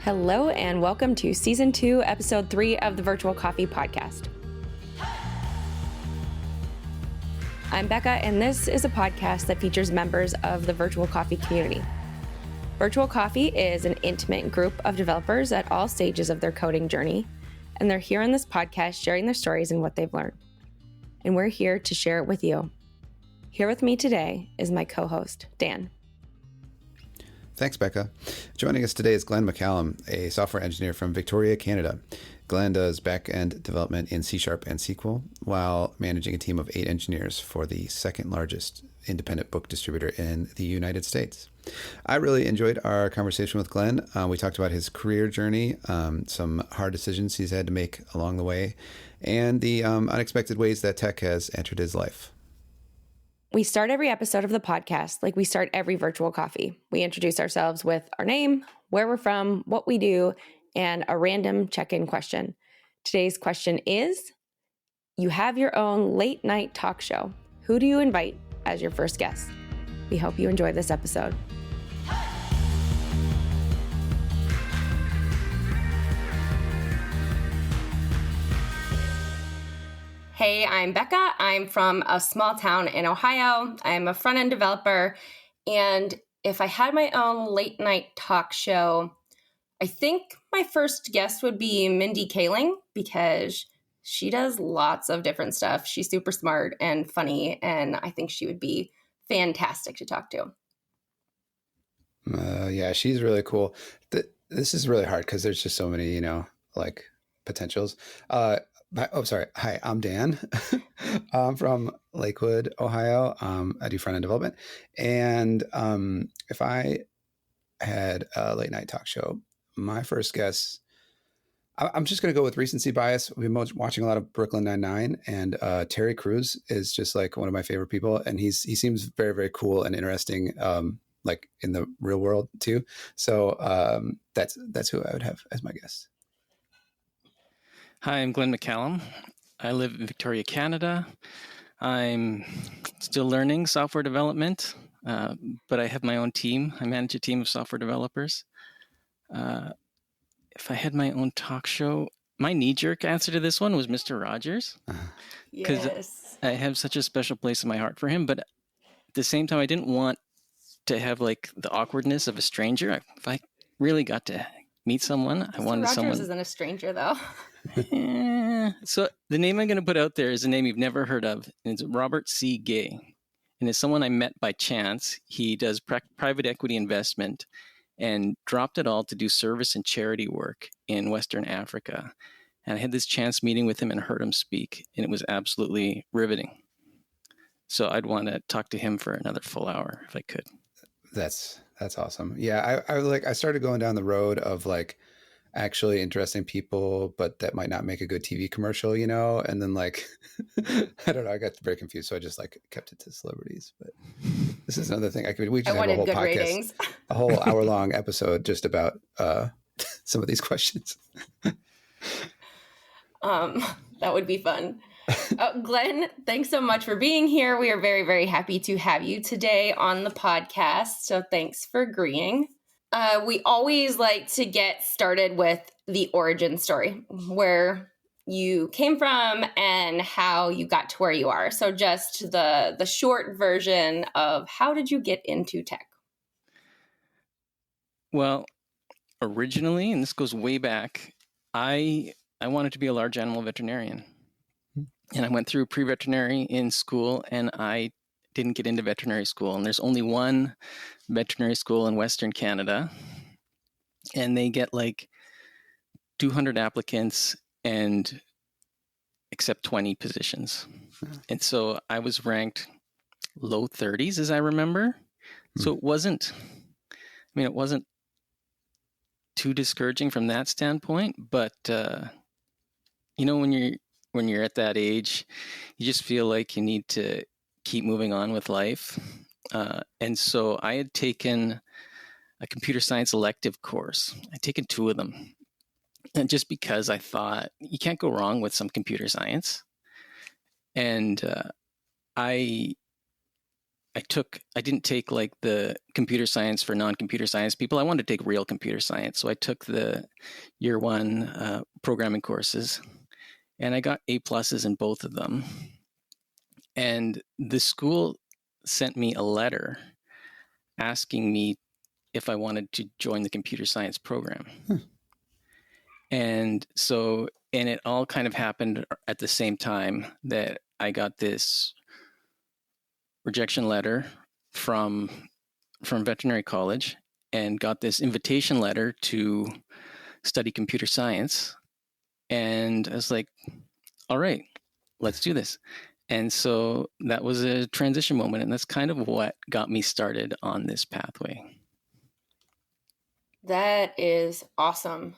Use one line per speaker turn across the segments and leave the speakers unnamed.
Hello and welcome to Season 2, Episode 3 of the Virtual Coffee Podcast. I'm Bekah, and this is a podcast that features members of the Virtual Coffee community. Virtual Coffee is an intimate group of developers at all stages of their coding journey, and they're here on this podcast sharing their stories and what they've learned. And we're here to share it with you. Here with me today is my co-host, Dan.
Thanks, Bekah. Joining us today is Glen McCallum, a software engineer from Victoria, Canada. Glen does backend development in C# and SQL while managing a team of 8 engineers for the second largest independent book distributor in the United States. I really enjoyed our conversation with Glen. We talked about his career journey, some hard decisions he's had to make along the way, and the unexpected ways that tech has entered his life.
We start every episode of the podcast like we start every virtual coffee. We introduce ourselves with our name, where we're from, what we do, and a random check-in question. Today's question is, you have your own late night talk show. Who do you invite as your first guest? We hope you enjoy this episode. Hey, I'm Bekah. I'm from a small town in Ohio. I'm a front-end developer. And if I had my own late night talk show, I think my first guest would be Mindy Kaling because she does lots of different stuff. She's super smart and funny, and I think she would be fantastic to talk to.
Yeah, she's really cool. This is really hard because there's just so many, potentials. Hi, I'm Dan. I'm from Lakewood, Ohio. I do front-end development. And if I had a late night talk show, my first guess, I'm just going to go with recency bias. We've been watching a lot of Brooklyn Nine-Nine, and Terry Crews is just like one of my favorite people. And he seems very, very cool and interesting, like in the real world too. So that's who I would have as my guest.
Hi, I'm Glen McCallum. I live in Victoria, Canada. I'm still learning software development, but I have my own team. I manage a team of software developers. If I had my own talk show, my knee-jerk answer to this one was Mr. Rogers. Because
Yes.
I have such a special place in my heart for him, but at the same time, I didn't want to have like the awkwardness of a stranger. If I really got to meet someone, I wanted
Rogers
someone...
isn't a stranger, though.
So the name I'm going to put out there is a name you've never heard of. And it's Robert C. Gay. And it's someone I met by chance. He does private equity investment and dropped it all to do service and charity work in Western Africa. And I had this chance meeting with him and heard him speak. And it was absolutely riveting. So I'd want to talk to him for another full hour if I could.
That's awesome. Yeah, I started going down the road of like actually interesting people, but that might not make a good TV commercial, and then like I don't know, I got very confused, so I just like kept it to celebrities. But this is another thing we just have a whole podcast, ratings. A whole hour-long episode just about some of these questions.
That would be fun. Glen, thanks so much for being here. We are very, very happy to have you today on the podcast. So thanks for agreeing. We always like to get started with the origin story, where you came from and how you got to where you are. So just the short version of how did you get into tech?
Well, originally, and this goes way back, I wanted to be a large animal veterinarian. And I went through pre-veterinary in school, and I didn't get into veterinary school. And there's only one veterinary school in Western Canada, and they get like 200 applicants and accept 20 positions. And so I was ranked low 30s, as I remember. So it wasn't too discouraging from that standpoint. But, when you're at that age, you just feel like you need to keep moving on with life. And so I had taken a computer science elective course. I'd taken 2 of them. And just because I thought you can't go wrong with some computer science. And I I didn't take like the computer science for non-computer science people. I wanted to take real computer science. So I took the year one programming courses, and I got A+ in both of them. And the school sent me a letter asking me if I wanted to join the computer science program. And it all kind of happened at the same time that I got this rejection letter from veterinary college and got this invitation letter to study computer science. And I was like, all right, let's do this. And so that was a transition moment. And that's kind of what got me started on this pathway.
That is awesome.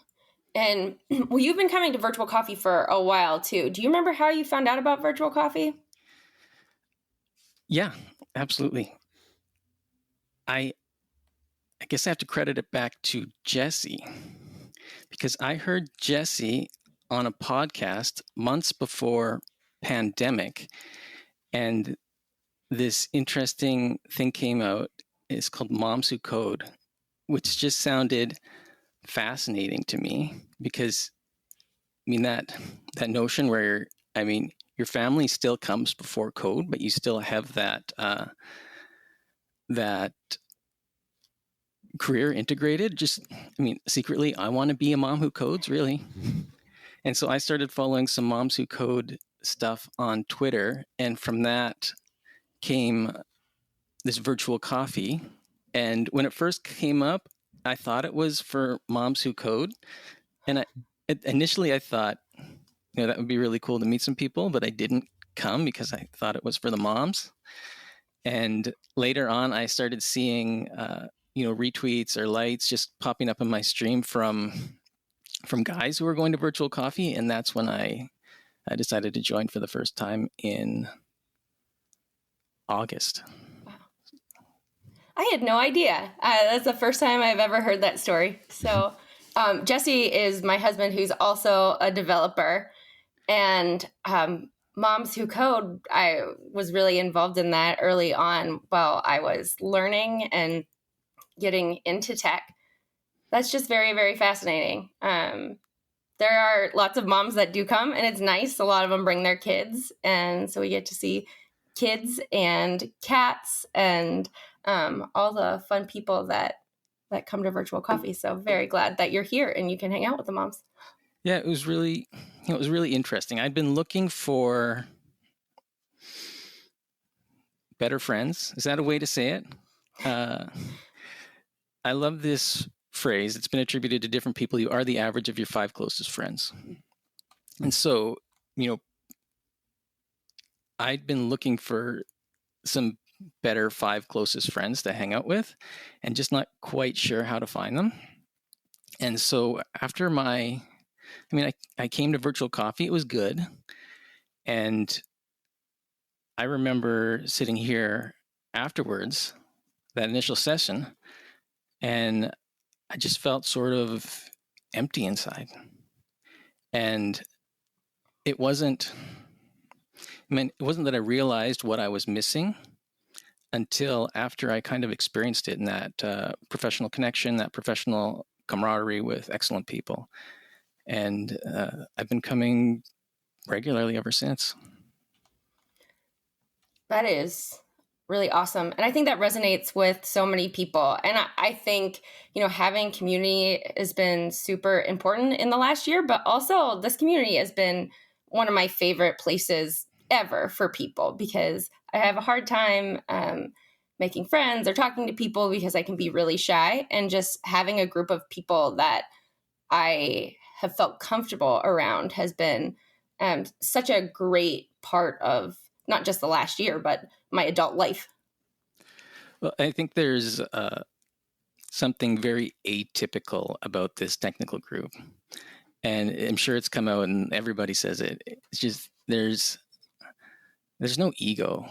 And well, you've been coming to Virtual Coffee for a while too. Do you remember how you found out about Virtual Coffee?
Yeah, absolutely. I guess I have to credit it back to Jesse, because I heard Jesse on a podcast months before pandemic, and this interesting thing came out. It's called Moms Who Code, which just sounded fascinating to me, because I mean that notion where, I mean, your family still comes before code, but you still have that career integrated. Just, I mean, secretly, I want to be a mom who codes, really. And so I started following some Moms Who Code stuff on Twitter, and from that came this Virtual Coffee. And when it first came up, I thought it was for moms who code, and initially I thought, that would be really cool to meet some people, but I didn't come because I thought it was for the moms. And later on, I started seeing, retweets or lights just popping up in my stream from guys who were going to Virtual Coffee, and that's when I decided to join for the first time in August.
Wow. I had no idea. That's the first time I've ever heard that story. So Jesse is my husband, who's also a developer. And Moms Who Code, I was really involved in that early on while I was learning and getting into tech. That's just very, very fascinating. There are lots of moms that do come, and it's nice. A lot of them bring their kids, and so we get to see kids and cats and all the fun people that come to Virtual Coffee. So very glad that you're here and you can hang out with the moms.
Yeah, it was really interesting. I'd been looking for better friends. Is that a way to say it? I love this phrase. It's been attributed to different people. You are the average of your 5 closest friends. And so, I'd been looking for some better 5 closest friends to hang out with, and just not quite sure how to find them. And so after I came to Virtual Coffee. It was good. And I remember sitting here afterwards, that initial session, and I just felt sort of empty inside. And it wasn't that I realized what I was missing until after I kind of experienced it in that professional connection, that professional camaraderie with excellent people. And I've been coming regularly ever since.
That is really awesome. And I think that resonates with so many people. And I think, having community has been super important in the last year, but also this community has been one of my favorite places ever for people, because I have a hard time making friends or talking to people because I can be really shy, and just having a group of people that I have felt comfortable around has been such a great part of not just the last year, but my adult life.
Well, I think there's something very atypical about this technical group. And I'm sure it's come out and everybody says it. It's just there's no ego.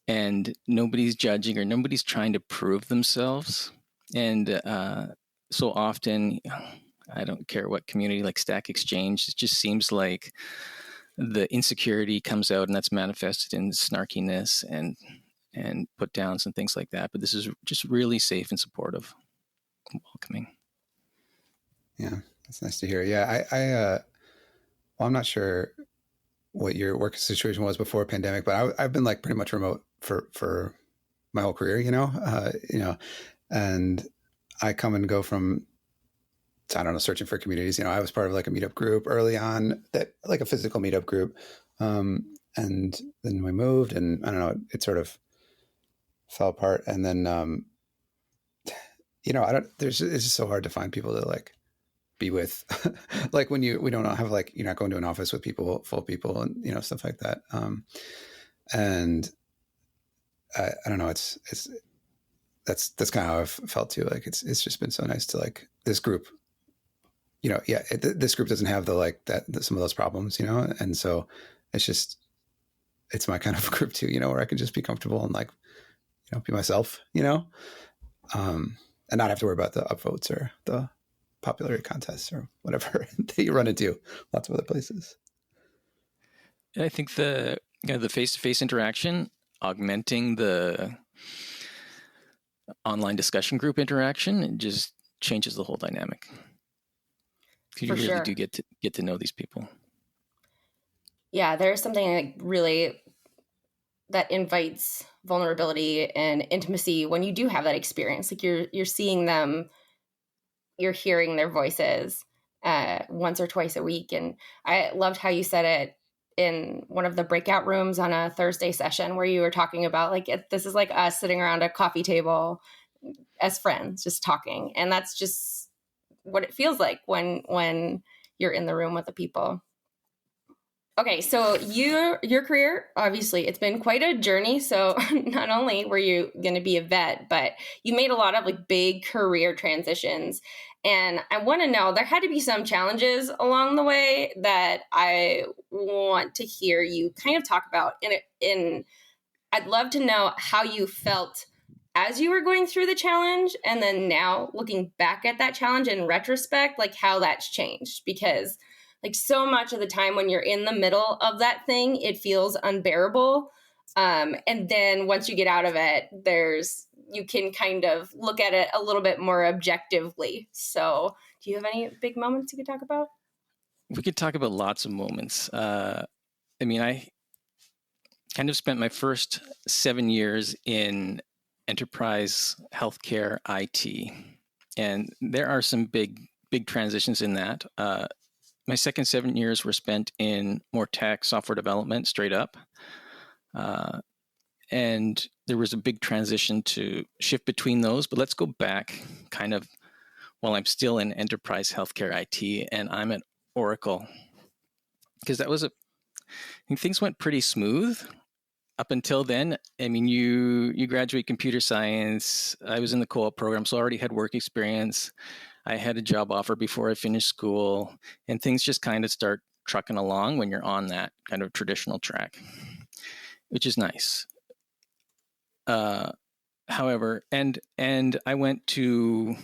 And nobody's judging or nobody's trying to prove themselves. And so often, I don't care what community, like Stack Exchange, it just seems like the insecurity comes out, and that's manifested in snarkiness and and put downs and things like that. But this is just really safe and supportive, welcoming.
Yeah, that's nice to hear. Yeah, well, I'm not sure what your work situation was before pandemic, but I've been like pretty much remote for my whole career, and I come and go from, I don't know, searching for communities. I was part of like a meetup group early on, that like a physical meetup group. And then we moved, and I don't know, it sort of fell apart. And then, it's just so hard to find people to like be with, like when we don't have like, you're not going to an office with people, full of people, and, stuff like that. And I don't know, that's kind of how I've felt too. Like it's just been so nice to like this group, this group doesn't have some of those problems, and so it's my kind of group too, where I can just be comfortable and like, be myself, and not have to worry about the upvotes or the popularity contests or whatever that you run into lots of other places.
I think the face-to-face interaction, augmenting the online discussion group interaction, it just changes the whole dynamic. You really do get to know these people.
Yeah, there's something like really that invites vulnerability and intimacy when you do have that experience. Like you're seeing them, you're hearing their voices once or twice a week. And I loved how you said it in one of the breakout rooms on a Thursday session, where you were talking about like, this is like us sitting around a coffee table as friends, just talking. And that's just what it feels like when you're in the room with the people. Okay, so your career, obviously, it's been quite a journey. So not only were you going to be a vet, but you made a lot of like big career transitions. And I want to know, there had to be some challenges along the way that I want to hear you kind of talk about. I'd love to know how you felt as you were going through the challenge, and then now looking back at that challenge in retrospect, like how that's changed. Because like so much of the time when you're in the middle of that thing, it feels unbearable. And then once you get out of it, you can kind of look at it a little bit more objectively. So do you have any big moments you could talk about?
We could talk about lots of moments. I kind of spent my first 7 years in enterprise healthcare IT. And there are some big transitions in that. My second 7 years were spent in more tech software development, straight up. And there was a big transition to shift between those. But let's go back kind of while I'm still in enterprise healthcare IT, and I'm at Oracle. Because I think things went pretty smooth up until then. I mean, you graduate computer science. I was in the co-op program, so I already had work experience. I had a job offer before I finished school, and things just kind of start trucking along when you're on that kind of traditional track, which is nice. However, and I went to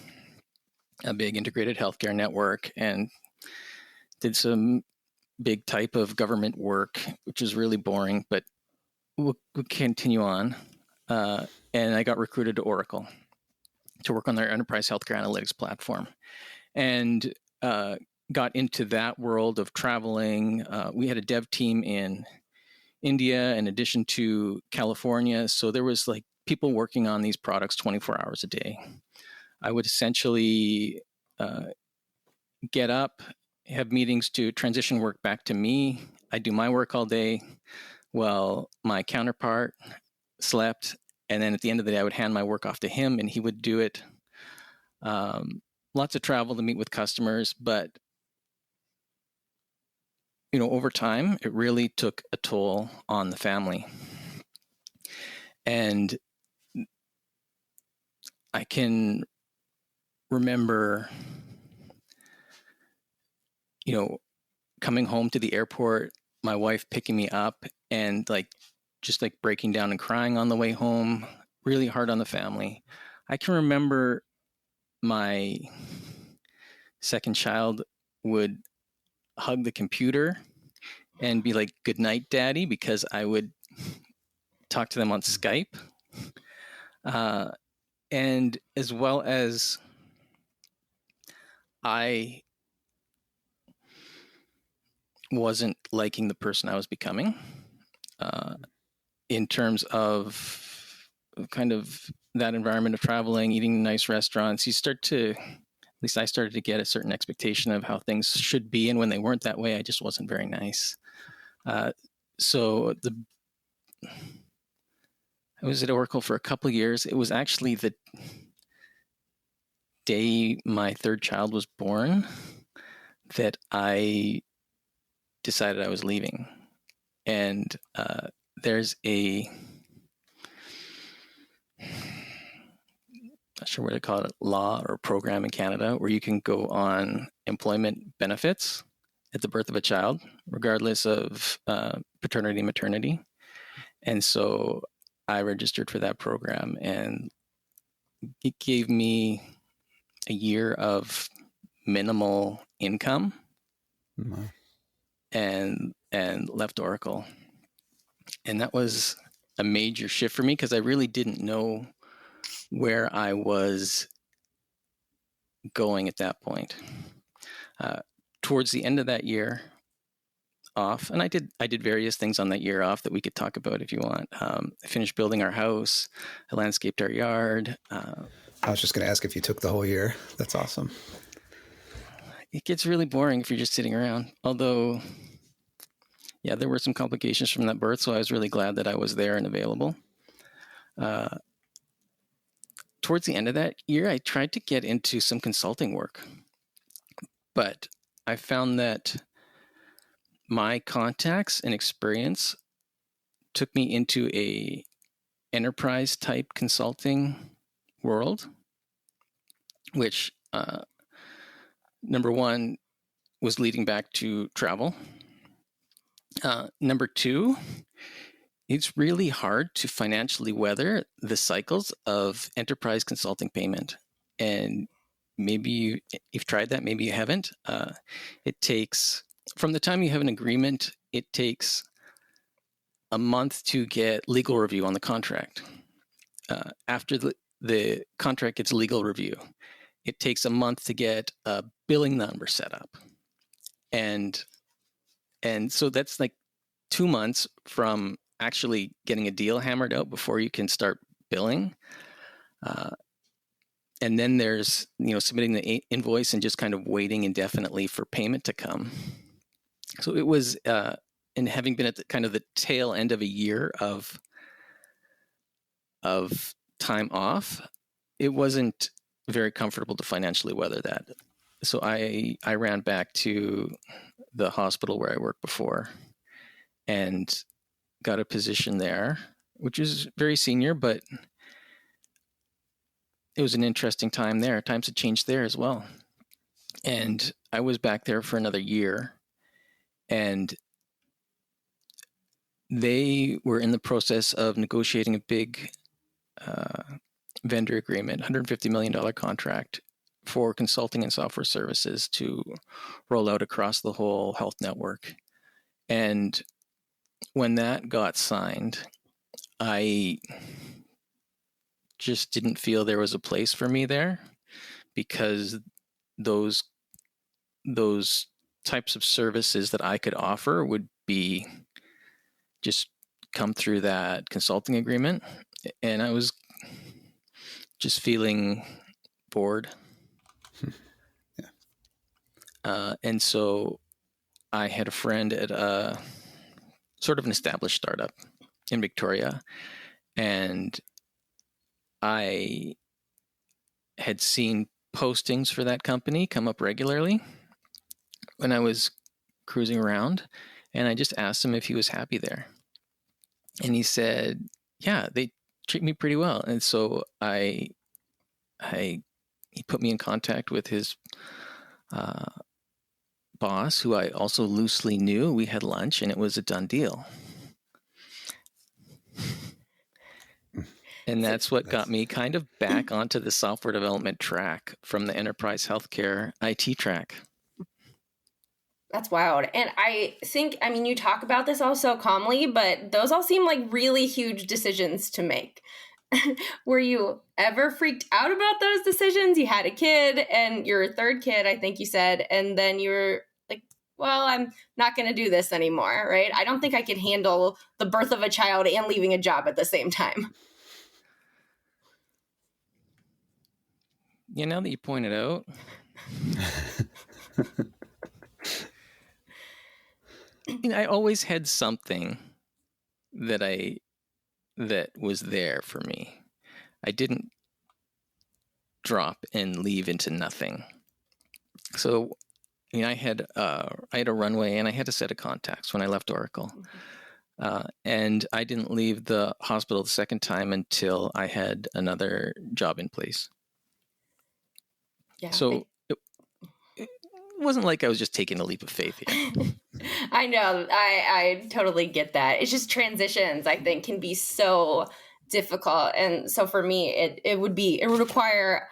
a big integrated healthcare network and did some big type of government work, which is really boring, but we'll continue on. And I got recruited to Oracle to work on their enterprise healthcare analytics platform, and got into that world of traveling. We had a dev team in India in addition to California. So there was like people working on these products 24 hours a day. I would essentially get up, have meetings to transition work back to me. I do my work all day. Well, my counterpart slept. And then at the end of the day, I would hand my work off to him and he would do it. Lots of travel to meet with customers, but over time, it really took a toll on the family. And I can remember, coming home to the airport, my wife picking me up and just breaking down and crying on the way home, really hard on the family. I can remember my second child would hug the computer and be like, "Good night, Daddy," because I would talk to them on Skype And as well as I wasn't liking the person I was becoming, in terms of kind of that environment of traveling, eating in nice restaurants. At least I started to get a certain expectation of how things should be. And when they weren't that way, I just wasn't very nice. So I was at Oracle for a couple of years. It was actually the day my third child was born that I decided I was leaving. And there's not sure what to call it, law or program in Canada where you can go on employment benefits at the birth of a child, regardless of paternity and maternity. And so I registered for that program, and it gave me a year of minimal income.
Wow.
and left Oracle. And that was a major shift for me because I really didn't know where I was going at that point. Towards the end of that year off, and I did various things on that year off that we could talk about if you want. I finished building our house, I landscaped our yard.
I was just going to ask if you took the whole year. That's awesome.
It gets really boring if you're just sitting around. Although, yeah, there were some complications from that birth, so I was really glad that I was there and available. Towards the end of that year, I tried to get into some consulting work, but I found that my contacts and experience took me into a enterprise type consulting world, which number one was leading back to travel. Number two, it's really hard to financially weather the cycles of enterprise consulting payment. And maybe you've tried that, maybe you haven't. It takes, from the time you have an agreement, it takes a month to get legal review on the contract. After the contract gets legal review, it takes a month to get a billing number set up. And so that's like 2 months from actually getting a deal hammered out before you can start billing. And then there's, submitting the invoice and just kind of waiting indefinitely for payment to come. So it was, and having been at the kind of the tail end of a year of time off, it wasn't very comfortable to financially weather that. So I ran back to the hospital where I worked before and got a position there, which is very senior, but it was an interesting time there. Times had changed there as well. And I was back there for another year, and they were in the process of negotiating a big vendor agreement, $150 million contract for consulting and software services to roll out across the whole health network. And when that got signed, I just didn't feel there was a place for me there, because those types of services that I could offer would be just come through that consulting agreement. And I was just feeling bored.
Yeah.
And so I had a friend at a sort of an established startup in Victoria, and I had seen postings for that company come up regularly when I was cruising around, and I just asked him if he was happy there. And he said, yeah, they treat me pretty well. And so he put me in contact with his boss, who I also loosely knew. We had lunch, and it was a done deal. And that's what got me kind of back onto the software development track from the enterprise healthcare IT track.
That's wild. And I think, you talk about this all so calmly, but those all seem like really huge decisions to make. Were you ever freaked out about those decisions? You had a kid and your third kid, I think you said, and then you were like, well, I'm not going to do this anymore, right? I don't think I could handle the birth of a child and leaving a job at the same time.
Yeah, now that you point it out. I always had something that was there for me. I didn't drop and leave into nothing. So, I had a runway and I had a set of contacts when I left Oracle. And I didn't leave the hospital the second time until I had another job in place.
Yeah.
So it wasn't like I was just taking a leap of faith here.
I know. I totally get that. It's just transitions, I think, can be so difficult. And so for me, it would require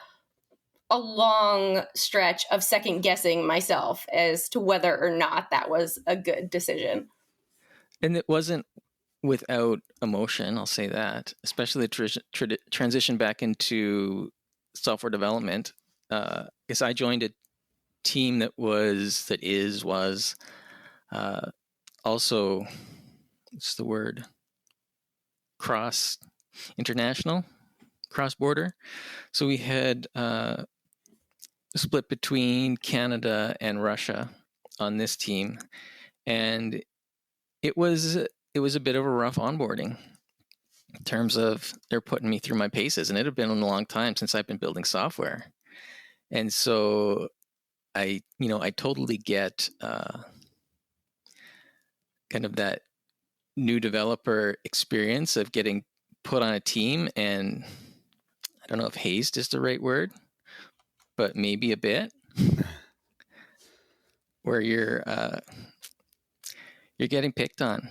a long stretch of second guessing myself as to whether or not that was a good decision.
And it wasn't without emotion, I'll say that, especially the transition back into software development. Because I joined a team that was also, what's the word? International, cross-border. So we had split between Canada and Russia on this team, and it was a bit of a rough onboarding in terms of they're putting me through my paces, and it had been a long time since I've been building software, and so I totally get kind of that new developer experience of getting put on a team, and I don't know if hazed is the right word, but maybe a bit, where you're getting picked on,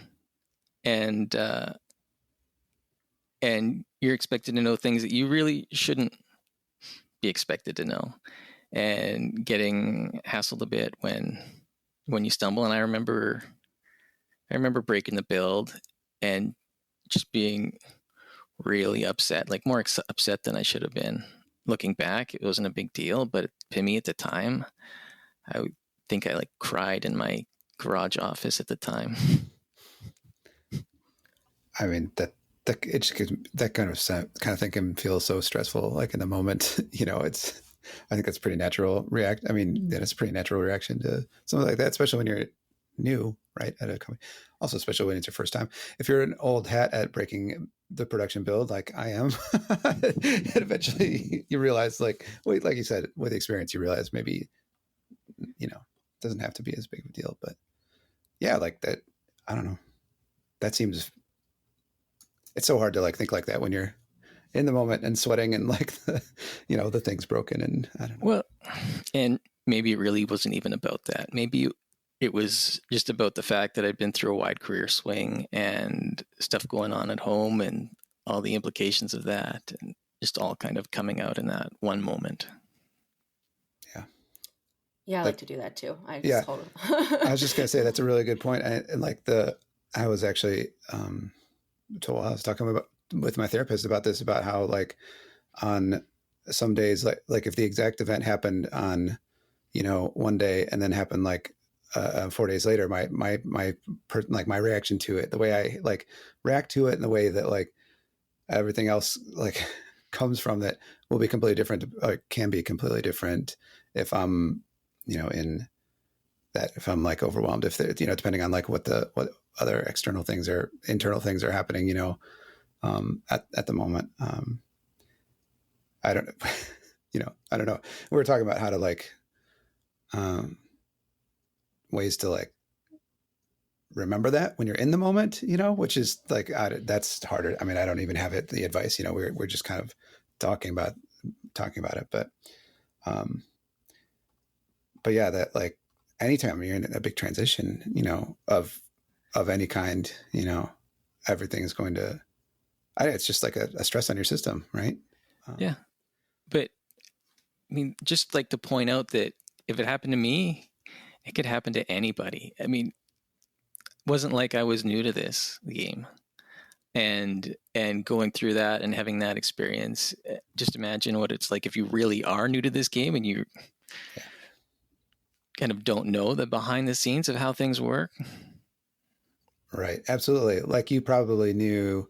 and you're expected to know things that you really shouldn't be expected to know, and getting hassled a bit when you stumble. And I remember breaking the build and just being really upset, like more upset than I should have been. Looking back, it wasn't a big deal, but to me at the time, I think I cried in my garage office at the time.
I mean, that kind of thing can feel so stressful, in the moment. I think that's pretty natural it's a pretty natural reaction to something like that, especially when you're new, right, at a company. Also, especially when it's your first time. If you're an old hat at breaking the production build, like I am, and eventually you realize, like you said, with experience, you realize maybe, it doesn't have to be as big of a deal. But yeah, like that, I don't know. That seems, it's so hard to think like that when you're in the moment and sweating and the thing's broken, and I don't know.
Well, and maybe it really wasn't even about that. Maybe it was just about the fact that I'd been through a wide career swing and stuff going on at home and all the implications of that, and just all kind of coming out in that one moment.
Yeah, I like to do that too. I
was just gonna say that's a really good point. I was actually told, I was talking with my therapist about this, about how on some days, like if the exact event happened on one day and then happened 4 days later, my reaction to it, the way I react to it, and the way that everything else comes from that will be completely different, can be completely different if I'm in that, if I'm overwhelmed, if depending on what other external things or internal things are happening, at the moment. I don't I don't know. We were talking about how to ways to remember that when you're in the moment, which is that's harder. I mean, I don't even have the advice, we're just kind of talking about it, but yeah, that anytime you're in a big transition, of any kind, everything is going to, it's just a stress on your system, right?
Yeah. But I mean, just to point out that if it happened to me, it could happen to anybody. I mean, it wasn't like I was new to this game. and going through that and having that experience. Just imagine what it's like if you really are new to this game and you kind of don't know the behind the scenes of how things work.
Right. Absolutely. Like you probably knew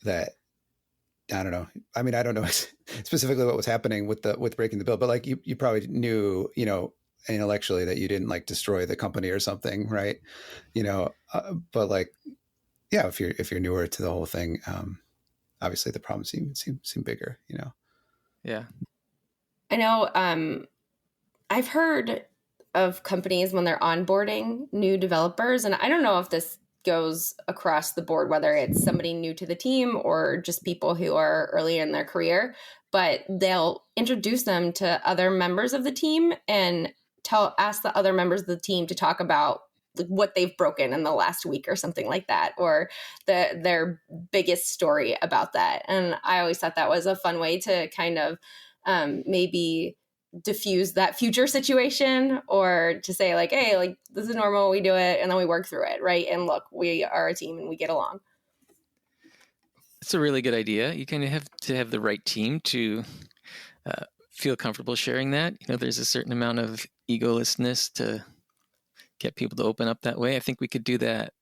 that, I don't know. I mean, I don't know specifically what was happening with breaking the bill, but like you probably knew, intellectually that you didn't like destroy the company or something. Right. But like, yeah, if you're newer to the whole thing, obviously the problems seem bigger,
Yeah.
I know I've heard of companies when they're onboarding new developers, and I don't know if this goes across the board, whether it's somebody new to the team or just people who are early in their career, but they'll introduce them to other members of the team and ask the other members of the team to talk about what they've broken in the last week or something like that, or their biggest story about that. And I always thought that was a fun way to kind of maybe diffuse that future situation, or to say like, hey, like this is normal, we do it and then we work through it, right? And look, we are a team and we get along.
It's a really good idea. You kind of have to have the right team to feel comfortable sharing that. There's a certain amount of egolessness to get people to open up that way. I think we could do that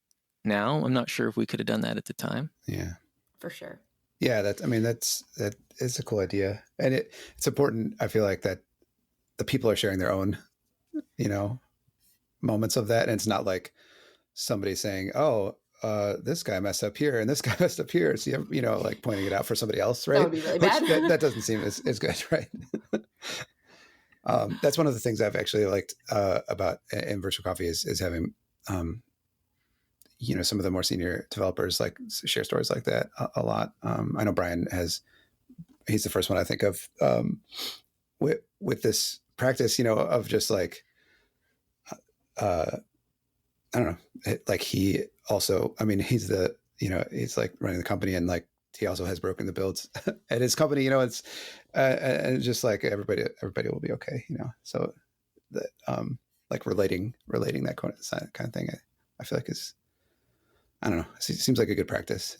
now. I'm not sure if we could have done that at the time.
Yeah,
for sure.
Yeah, that is a cool idea, and it's important. I feel like that the people are sharing their own, moments of that, and it's not like somebody saying, "Oh, this guy messed up here and this guy messed up here." So like pointing it out for somebody else, right?
That would be really bad.
That doesn't seem as good, right? That's one of the things I've actually liked about in Virtual Coffee is having, some of the more senior developers like share stories like that a lot. I know Brian he's the first one I think of with this practice, of just like, I don't know, like he also, I mean, he's he's like running the company, and like he also has broken the builds at his company, it's and just like everybody will be okay, so that like relating that kind of thing, I feel like is, I don't know, it seems like a good practice,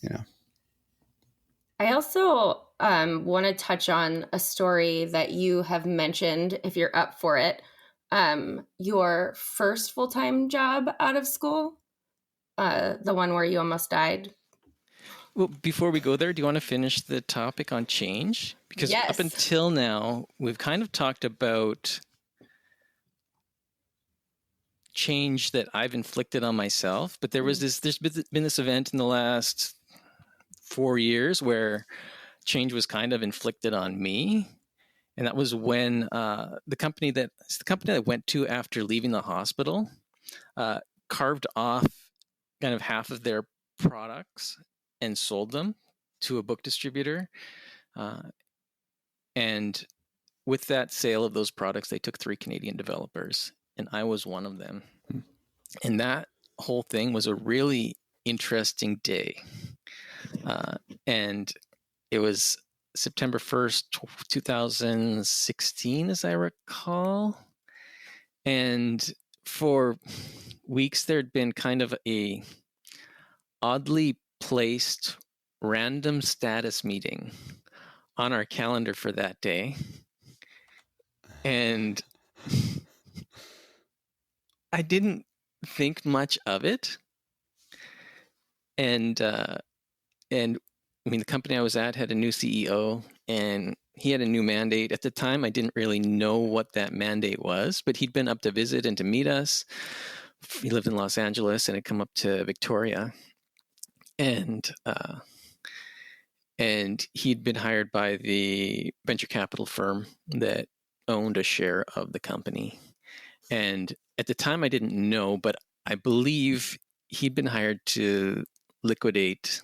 I also want to touch on a story that you have mentioned, if you're up for it. Your first full-time job out of school, the one where you almost died.
Well, before we go there, do you want to finish the topic on change? Because
yes.
Up until now, we've kind of talked about change that I've inflicted on myself, but there's been this event in the last 4 years where change was kind of inflicted on me. And that was when the company that I went to after leaving the hospital carved off kind of half of their products and sold them to a book distributor. And with that sale of those products, they took 3 Canadian developers, and I was one of them. Mm-hmm. And that whole thing was a really interesting day. And it was September 1st, 2016, as I recall. And for weeks, there'd been kind of a oddly placed random status meeting on our calendar for that day. And I didn't think much of it. And I mean, the company I was at had a new CEO, and he had a new mandate. At the time, I didn't really know what that mandate was, but he'd been up to visit and to meet us. He lived in Los Angeles and had come up to Victoria. And he'd been hired by the venture capital firm that owned a share of the company. And at the time, I didn't know, but I believe he'd been hired to liquidate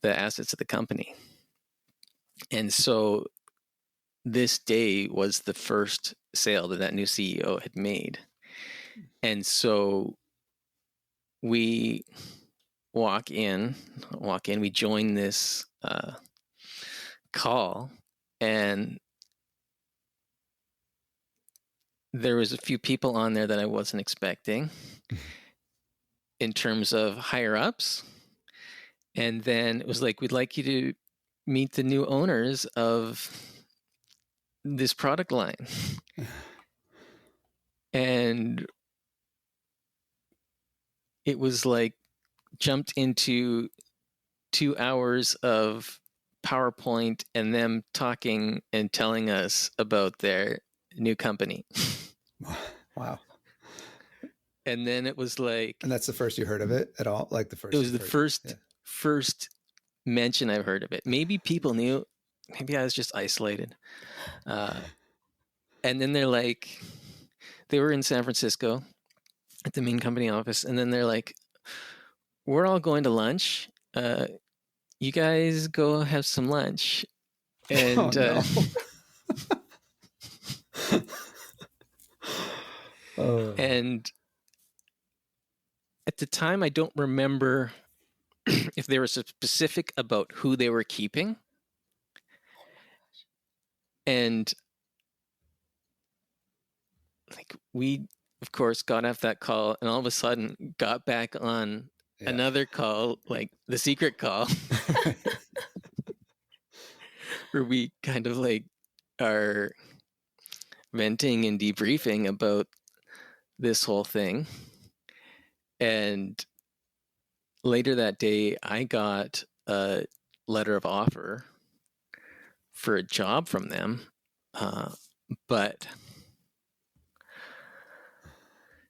the assets of the company. And so this day was the first sale that new CEO had made. And so we walk in, we join this call, and there was a few people on there that I wasn't expecting in terms of higher ups. And then it was like, we'd like you to meet the new owners of this product line. And it was like jumped into 2 hours of PowerPoint and them talking and telling us about their new company.
Wow.
And then it was like,
And that's the first you heard of it at all? Like the first?
it was the first mention I've heard of it. Maybe people knew, maybe I was just isolated. And then they're like, they were in San Francisco at the main company office. And then they're like, we're all going to lunch. You guys go have some lunch. And
no.
and at the time, I don't remember if they were specific about who they were keeping. And like, we, of course, got off that call and all of a sudden got back on another call, like the secret call, where we kind of like are venting and debriefing about this whole thing. And later that day, I got a letter of offer for a job from them. But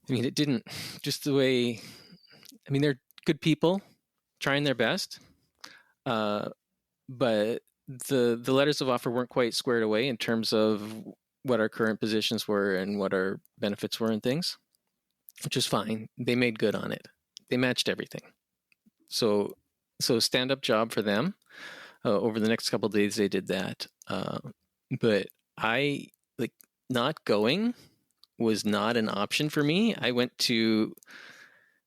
I mean, it didn't, just the way, I mean, they're good people trying their best. But the letters of offer weren't quite squared away in terms of what our current positions were and what our benefits were and things, which is fine. They made good on it. They matched everything. So stand-up job for them. Over the next couple of days, they did that. But I, like, not going was not an option for me. I went to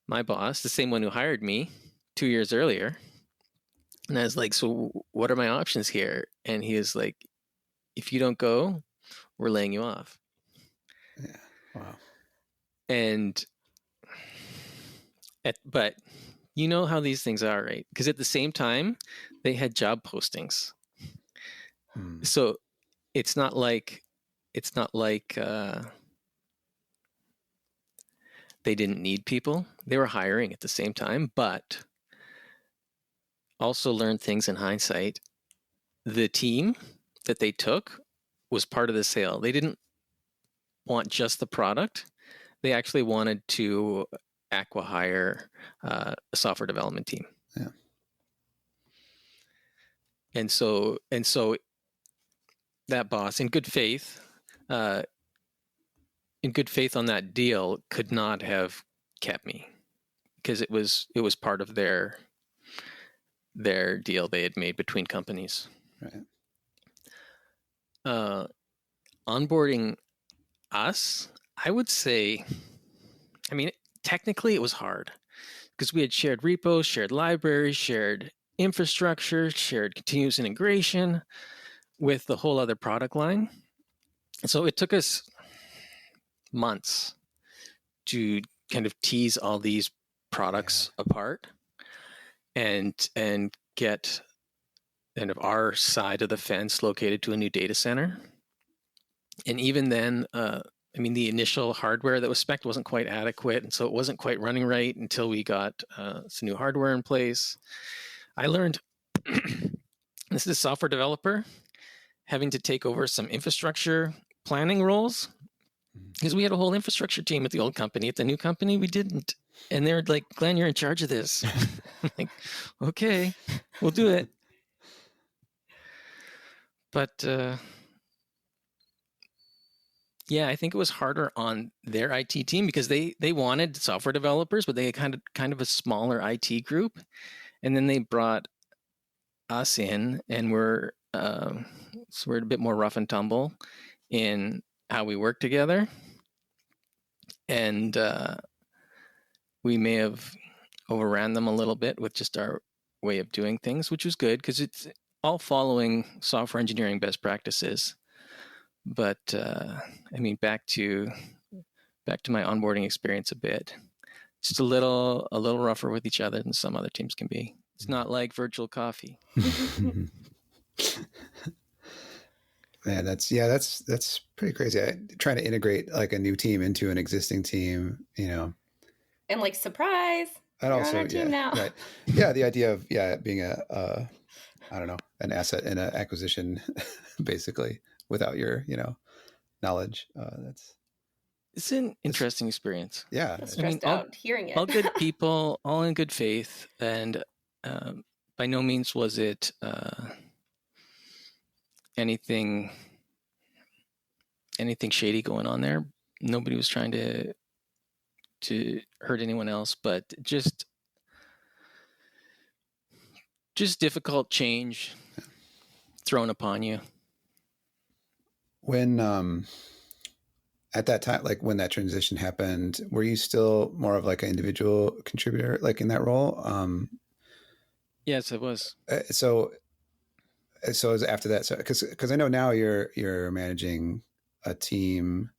my boss, the same one who hired me 2 years earlier. And I was like, so what are my options here? And he was like, if you don't go, we're laying you off.
Yeah. Wow.
And but you know how these things are, right? Because at the same time, they had job postings. So it's not like they didn't need people. They were hiring at the same time, but also learned things in hindsight. The team that they took was part of the sale. They didn't want just the product. They actually wanted to acqui-hire a software development team.
Yeah.
And so that boss, in good faith on that deal, could not have kept me because it was part of their deal they had made between companies.
Right.
Onboarding us, I would say, I mean, technically it was hard because we had shared repos, shared libraries, shared infrastructure, shared continuous integration with the whole other product line. So it took us months to kind of tease all these products apart and get kind of our side of the fence located to a new data center. And even then, I mean, the initial hardware that was spec'd wasn't quite adequate, and so it wasn't quite running right until we got some new hardware in place. I learned, this is a software developer, having to take over some infrastructure planning roles, because we had a whole infrastructure team at the old company. At the new company, we didn't. And they're like, Glenn, you're in charge of this. I'm like, okay, we'll do it. But yeah, I think it was harder on their IT team because they wanted software developers, but they had kind of a smaller IT group. And then they brought us in, and we're a bit more rough and tumble in how we work together. And we may have overran them a little bit with just our way of doing things, which was good because it's all following software engineering best practices. But I mean, back to my onboarding experience a bit. Just a little rougher with each other than some other teams can be. It's not like virtual coffee.
Man, that's pretty crazy. Trying to integrate like a new team into an existing team,
And like, surprise,
and
you're
also
on our team now.
right, yeah, the idea of being I don't know, an asset in an acquisition, basically, without your knowledge.
It's an interesting experience.
Yeah,
I'm stressed out hearing it.
All good people, all in good faith, and by no means was it anything shady going on there. Nobody was trying to hurt anyone else, but just difficult change thrown upon you.
When at that time, like when that transition happened, were you still more of like an individual contributor, like in that role?
Yes, it was.
So it was after that. So because I know now you're managing a team.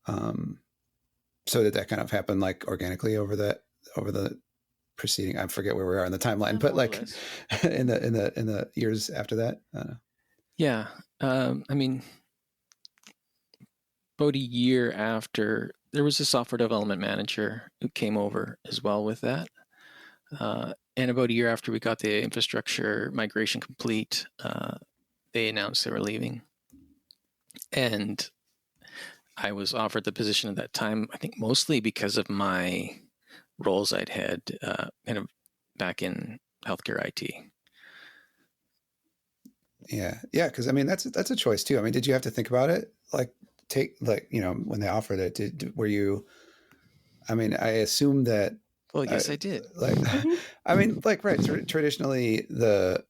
So did that kind of happen like organically over the preceding? I forget where we are in the timeline, but like in the years after that.
Yeah, I mean, about a year after, there was a software development manager who came over as well with that. And about a year after we got the infrastructure migration complete, they announced they were leaving. And I was offered the position at that time, I think mostly because of my roles I'd had kind of back in healthcare IT.
Yeah. Because I mean, that's a choice too. I mean, did you have to think about it? Like when they offered it, were you, I mean, I assume that.
Well, yes, I did.
Like, I mean, like, right. Traditionally that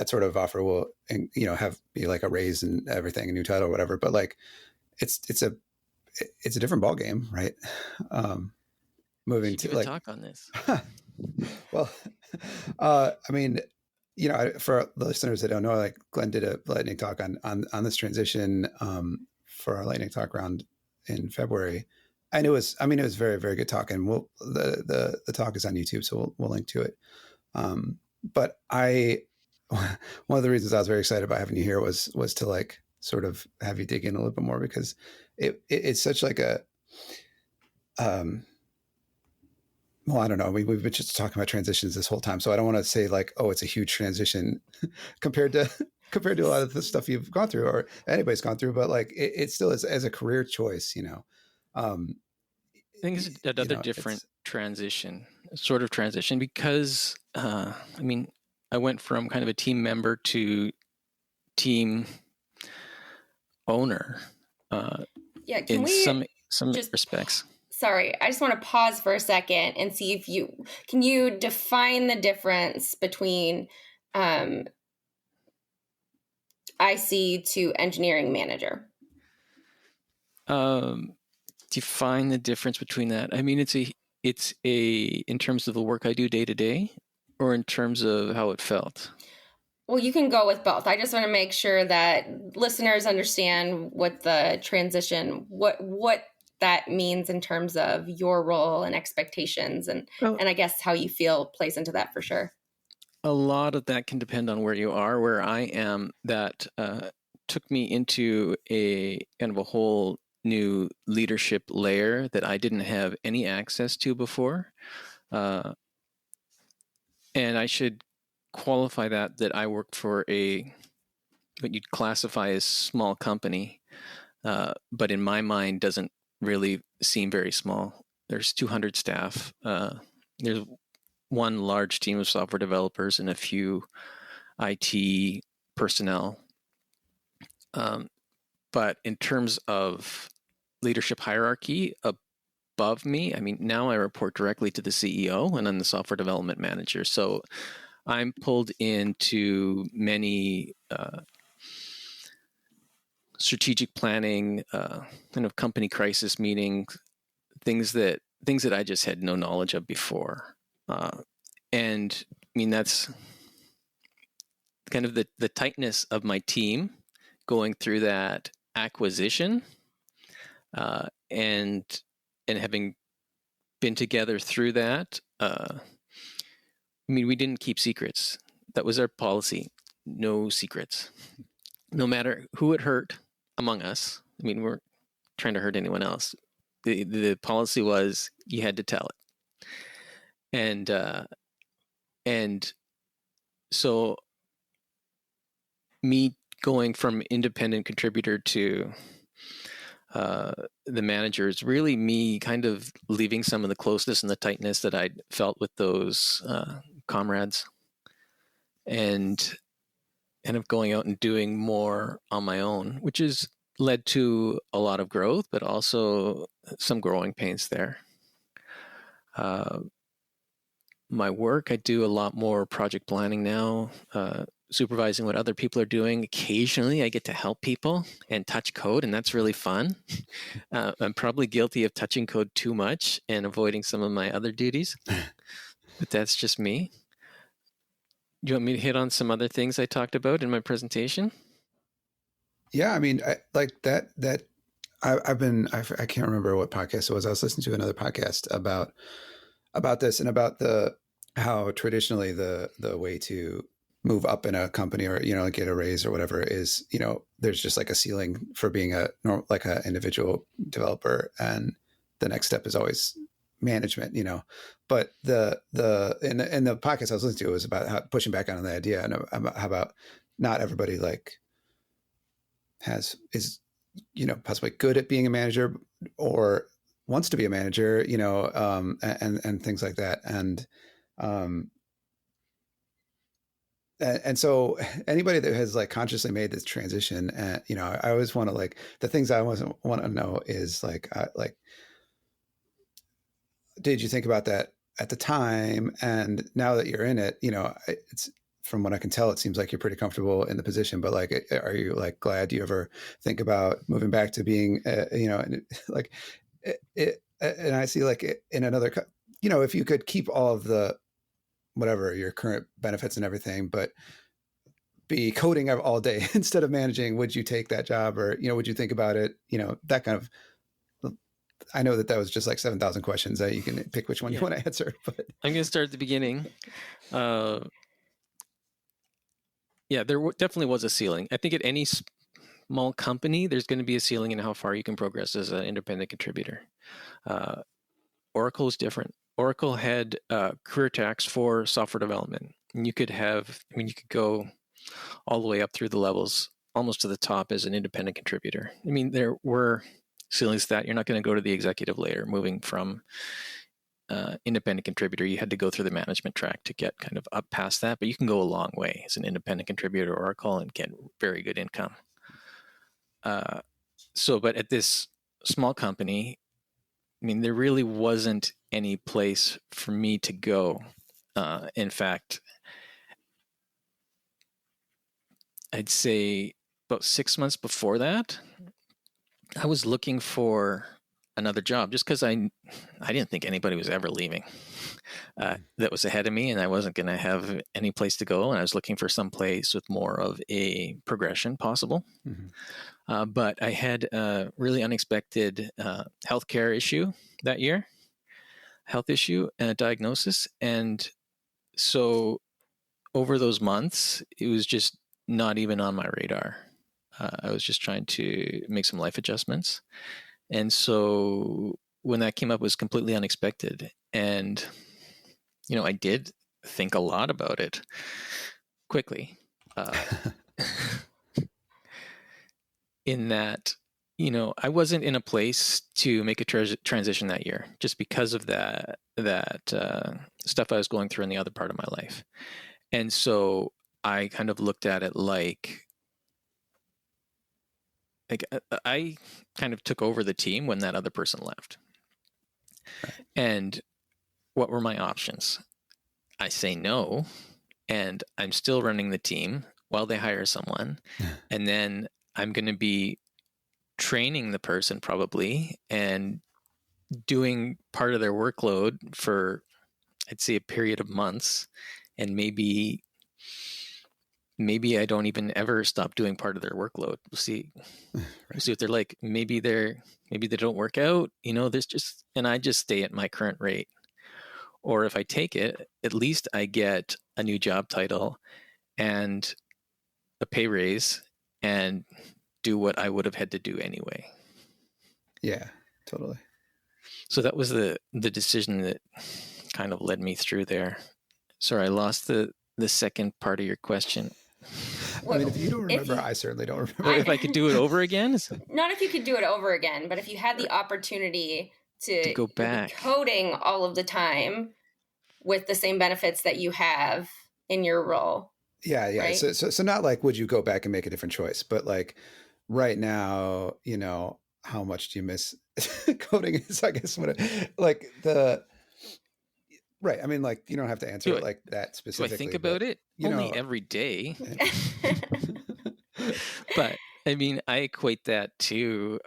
sort of offer will, be like a raise and everything, a new title or whatever. But like, it's a different ball game, right? Moving to like
talk on this.
Well, I mean, for the listeners that don't know, like Glenn did a lightning talk on this transition for our lightning talk round in February, and it was very, very good talk, and the talk is on YouTube, so we'll link to it. But one of the reasons I was very excited about having you here was to like sort of have you dig in a little bit more, because it's such like a well, I don't know. We've been just talking about transitions this whole time, so I don't want to say like, oh, it's a huge transition compared to a lot of the stuff you've gone through or anybody's gone through. But like, it still is as a career choice,
I think it's another different sort of transition, because I mean, I went from kind of a team member to team owner.
Can we
some respects.
Sorry, I just want to pause for a second and see if you can define the difference between IC to engineering manager.
Define the difference between that. I mean, it's in terms of the work I do day to day, or in terms of how it felt.
Well, you can go with both. I just want to make sure that listeners understand what the transition, what that means in terms of your role and expectations, and I guess how you feel plays into that for sure.
A lot of that can depend on where you are. Where I am, that took me into a kind of a whole new leadership layer that I didn't have any access to before. And I should qualify that I worked for what you'd classify as small company, but in my mind doesn't really seem very small. There's 200 staff. There's one large team of software developers and a few IT personnel. But in terms of leadership hierarchy above me, I mean, now I report directly to the CEO and I'm the software development manager. So I'm pulled into many strategic planning, kind of company crisis meetings, things that I just had no knowledge of before. And I mean, that's kind of the tightness of my team going through that acquisition, and having been together through that, I mean, we didn't keep secrets. That was our policy. No secrets. No matter who it hurt among us. I mean, we're trying to hurt anyone else. The policy was you had to tell it. And so me going from independent contributor to the manager is really me kind of leaving some of the closeness and the tightness that I'd felt with those comrades, and end up going out and doing more on my own, which has led to a lot of growth, but also some growing pains there. My work, I do a lot more project planning now, supervising what other people are doing. Occasionally I get to help people and touch code, and that's really fun. I'm probably guilty of touching code too much and avoiding some of my other duties, but that's just me. Do you want me to hit on some other things I talked about in my presentation?
Yeah, I mean, I can't remember what podcast it was. I was listening to another podcast about this and about how traditionally the way to move up in a company or, like get a raise or whatever is, there's just like a ceiling for being like an individual developer. And the next step is always management, but in the podcast I was listening to, it was about how pushing back on the idea and how about not everybody like is possibly good at being a manager or wants to be a manager, and things like that. And so anybody that has like consciously made this transition, I always want to like the things I want to know is like did you think about that at the time? And now that you're in it, it's from what I can tell, it seems like you're pretty comfortable in the position, but like, are you like glad you ever think about moving back to being, like it, and I see like in another, if you could keep all of the, whatever your current benefits and everything, but be coding all day instead of managing, would you take that job or, would you think about it? That kind of, I know that was just like 7,000 questions that you can pick which one you want to answer, but
I'm going to start at the beginning. Yeah, there definitely was a ceiling. I think at any small company, there's going to be a ceiling in how far you can progress as an independent contributor. Oracle is different. Oracle had career tracks for software development. And you could go all the way up through the levels, almost to the top as an independent contributor. I mean, there were ceilings that you're not going to go to the executive layer. Moving from independent contributor, you had to go through the management track to get kind of up past that, but you can go a long way as an independent contributor or Oracle and get very good income. But at this small company, I mean, there really wasn't any place for me to go. In fact, I'd say about 6 months before that, I was looking for another job just because I didn't think anybody was ever leaving that was ahead of me, and I wasn't going to have any place to go. And I was looking for some place with more of a progression possible. Mm-hmm. But I had a really unexpected healthcare issue that year, health issue and a diagnosis. And so over those months, it was just not even on my radar. I was just trying to make some life adjustments. And so when that came up, it was completely unexpected. And, I did think a lot about it quickly. In that, I wasn't in a place to make a transition that year just because of that stuff I was going through in the other part of my life. And so I kind of looked at it like I kind of took over the team when that other person left. And what were my options? I say no, and I'm still running the team while they hire someone. And then I'm going to be training the person probably and doing part of their workload for, I'd say, a period of months. And maybe I don't even ever stop doing part of their workload. We'll see. Right. We'll see what they're like. Maybe they don't work out, and I just stay at my current rate. Or if I take it, at least I get a new job title and a pay raise and do what I would have had to do anyway.
Yeah, totally.
So that was the decision that kind of led me through there. Sorry, I lost the second part of your question.
I mean, if you don't remember, I certainly don't remember.
If I could do it over again?
Not if you could do it over again, but if you had the opportunity to
go back.
Be coding all of the time with the same benefits that you have in your role.
Yeah, yeah.
Right?
So not like, would you go back and make a different choice, but like right now, you know, how much do you miss coding is, I guess, what like the, right. I mean, like, you don't have to answer it like that specifically.
Do I think about it? Only every day. But I mean, I equate that to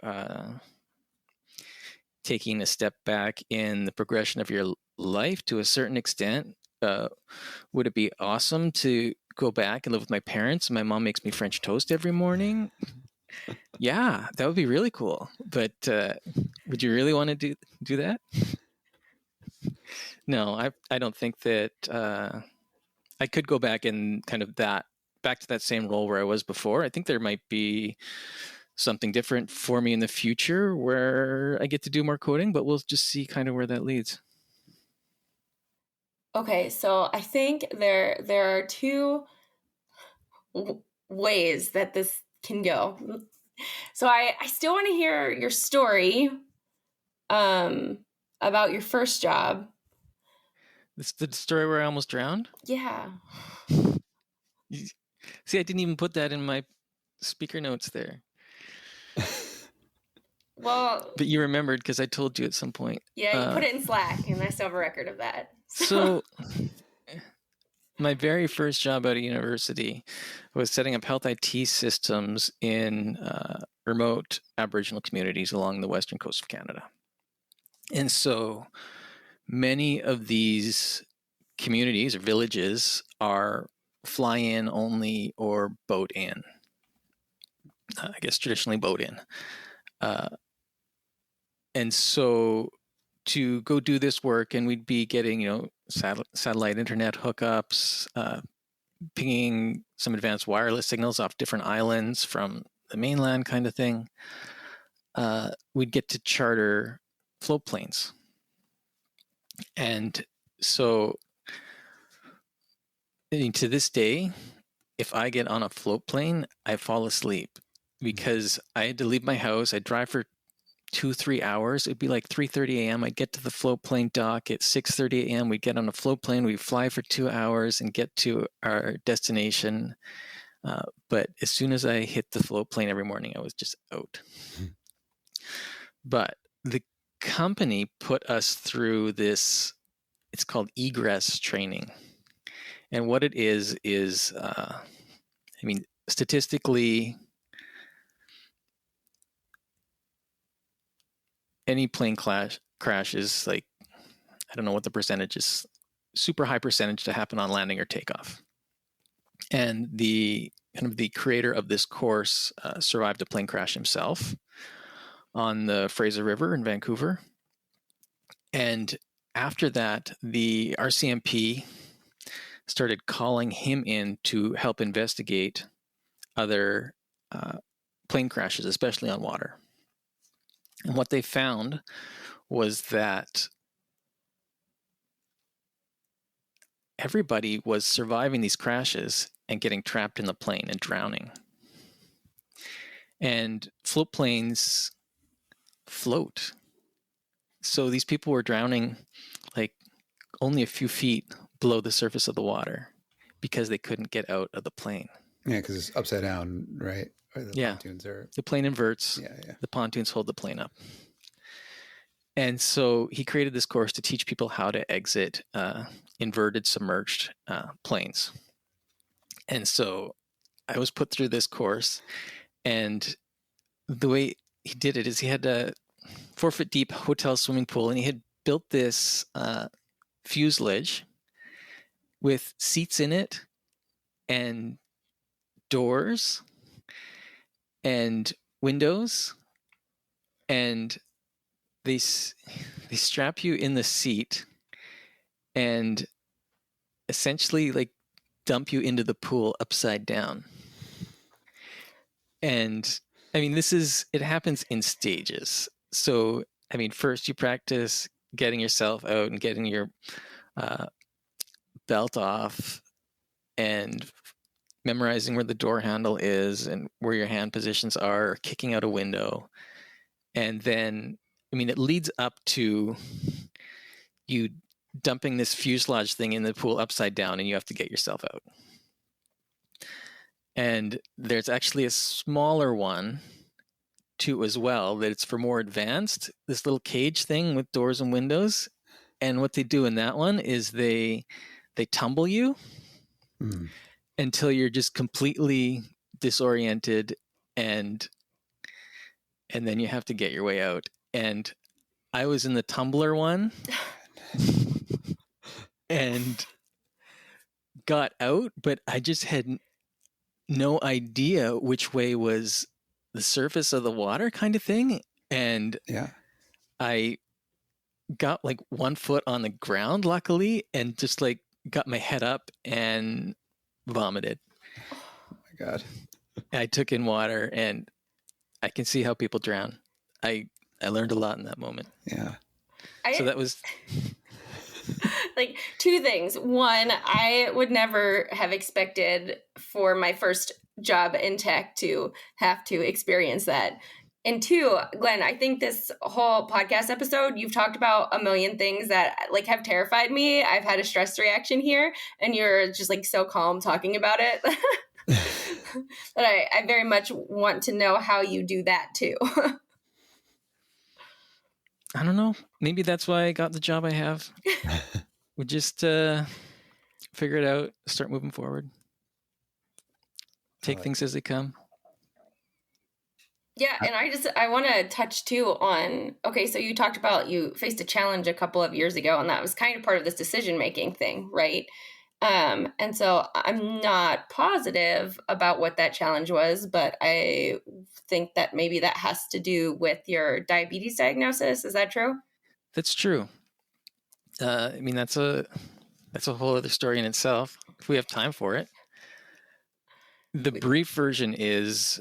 taking a step back in the progression of your life to a certain extent. Would it be awesome to go back and live with my parents? My mom makes me French toast every morning. Yeah, that would be really cool. But would you really want to do that? No, I don't think that I could go back and kind of back to that same role where I was before. I think there might be something different for me in the future where I get to do more coding, but we'll just see kind of where that leads.
Okay, so I think there are two ways that this can go. So I still want to hear your story about your first job.
This the story where I almost drowned?
Yeah.
See, I didn't even put that in my speaker notes there.
Well,
but you remembered because I told you at some point.
Yeah, you put it in Slack, and I still have a record of that.
So my very first job out of university was setting up health IT systems in remote Aboriginal communities along the western coast of Canada. And so many of these communities or villages are fly in only or boat in. I guess traditionally boat in. And so to go do this work, and we'd be getting, satellite internet hookups, pinging some advanced wireless signals off different islands from the mainland kind of thing. We'd get to charter float planes. And so to this day, if I get on a float plane, I fall asleep because I had to leave my house. I'd drive for 2-3 hours. It'd be like 3:30 a.m. I'd get to the float plane dock at 6:30 a.m. We'd get on a float plane. We'd fly for 2 hours and get to our destination. But as soon as I hit the float plane every morning, I was just out. But the company put us through this, it's called egress training. And what it is statistically, any plane crash is like, I don't know what the percentage is, super high percentage to happen on landing or takeoff. And the creator of this course survived a plane crash himself on the Fraser River in Vancouver. And after that, the RCMP started calling him in to help investigate other plane crashes, especially on water. And what they found was that everybody was surviving these crashes and getting trapped in the plane and drowning. And float planes float. So these people were drowning like only a few feet below the surface of the water because they couldn't get out of the plane.
Yeah, because it's upside down, right? Or the pontoons are...
The plane inverts.
Yeah.
The pontoons hold the plane up. And so he created this course to teach people how to exit inverted submerged planes. And so I was put through this course, and the way he did it is he had a 4-foot deep hotel swimming pool, and he had built this fuselage with seats in it and doors and windows, and they strap you in the seat, and essentially like dump you into the pool upside down. And I mean, it happens in stages. So, I mean, first you practice getting yourself out and getting your belt off and memorizing where the door handle is and where your hand positions are, or kicking out a window. And then, I mean, it leads up to you dumping this fuselage thing in the pool upside down, and you have to get yourself out. And there's actually a smaller one too as well, that it's for more advanced, this little cage thing with doors and windows. And what they do in that one is they tumble you until you're just completely disoriented, and then you have to get your way out. And I was in the tumbler one and got out, but I just had no idea which way was the surface of the water, kind of thing. And I got like 1 foot on the ground, luckily, and just like got my head up and vomited.
Oh my God.
I took in water, and I can see how people drown. I learned a lot in that moment.
Yeah.
So that was
like two things. One, I would never have expected for my first job in tech to have to experience that. And two, Glenn, I think this whole podcast episode, you've talked about a million things that like have terrified me. I've had a stress reaction here, and you're just like so calm talking about it. But I very much want to know how you do that too.
I don't know. Maybe that's why I got the job I have. We just figure it out, start moving forward. Take things as they come.
Yeah, and I want to touch too on, okay, so you talked about you faced a challenge a couple of years ago, and that was kind of part of this decision-making thing, right? And so I'm not positive about what that challenge was, but I think that maybe that has to do with your diabetes diagnosis. Is that true?
That's true. I mean, that's a whole other story in itself, if we have time for it. The brief version is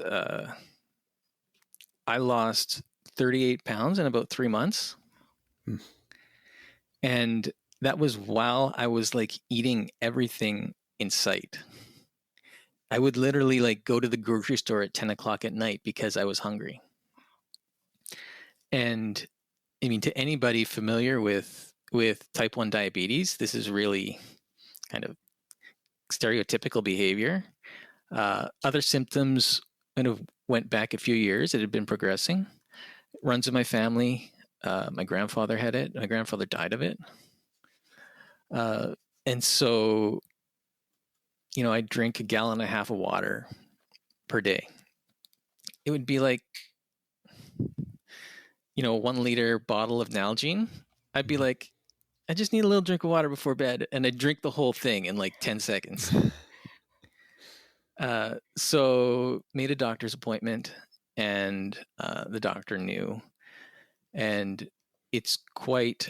I lost 38 pounds in about 3 months. And that was while I was like eating everything in sight. I would literally like go to the grocery store at 10 o'clock at night because I was hungry. And I mean, to anybody familiar with type 1 diabetes, this is really kind of stereotypical behavior. Other symptoms kind of went back a few years. It had been progressing. It runs in my family. My grandfather had it. My grandfather died of it. And so, you know, I drink 1.5 gallons of water per day. It would be like, you know, a 1 liter bottle of Nalgene. I'd be like, I just need a little drink of water before bed. And I'd drink the whole thing in like 10 seconds. So made a doctor's appointment, and the doctor knew. And it's quite